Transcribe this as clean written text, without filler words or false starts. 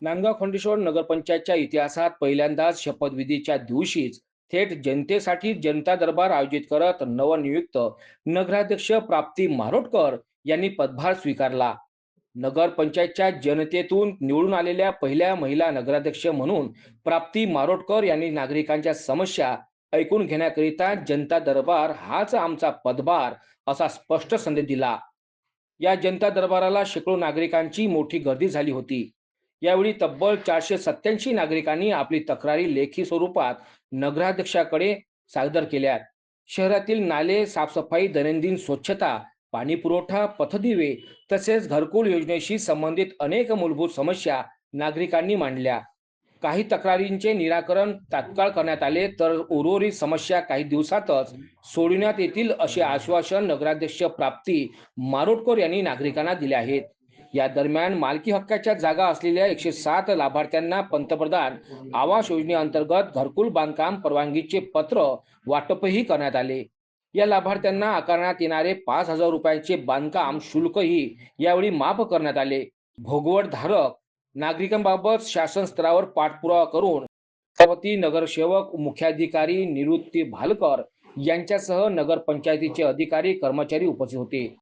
नांदगाव खंडेश्वर नगरपंचायतच्या इतिहासात पहिल्यांदाच शपथविधीच्या दिवशीच थेट जनतेसाठी जनता दरबार आयोजित करत नवनियुक्त नगराध्यक्ष प्राप्ती मारोटकर यांनी पदभार स्वीकारला. नगरपंचायतच्या जनतेतून निवडून आलेल्या पहिल्या महिला नगराध्यक्ष म्हणून प्राप्ती मारोटकर यांनी नागरिकांच्या समस्या ऐकून घेण्याकरिता जनता दरबार हाच आमचा पदभार असा स्पष्ट संदेश दिला. या जनता दरबाराला शेकडो नागरिकांची मोठी गर्दी झाली होती. यावेळी तब्बल 487 नागरिकांनी आपली तक्रारी लेखी स्वरूपात नगराध्यक्षाकडे सादर केल्या. शहरातील नाले, साफसफाई, दैनंदिन स्वच्छता, पाणी पुरवठा, पथदिवे तसेच घरकुल योजनेशी संबंधित अनेक मूलभूत समस्या नागरिकांनी मांडल्या. काही तक्रारींचे निराकरण तात्काळ करण्यात आले, तर उर्वरित समस्या काही दिवसातच सोडविण्यात येतील असे आश्वासन नगराध्यक्ष प्राप्ती मारोटकर यांनी नागरिकांना दिले आहेत. या दरम्यान मालकी हक्काच्या जागा असलेल्या 107 लाभार्थ्यांना पंतप्रधान आवास योजनेअंतर्गत घरकुल बांधकाम परवानगीचे पत्र वाटपही करण्यात आले. या लाभार्थ्यांना आकारण्यात येणारे 5,000 रुपयांचे बांधकाम शुल्कही यावेळी माफ करण्यात आले. भोगवटधारक नागरिकांबाबत शासन स्तरावर पाठपुरावा करून सभापती, नगरसेवक, मुख्याधिकारी निवृत्ती भालकर यांच्यासह नगरपंचायतीचे अधिकारी कर्मचारी उपस्थित होते.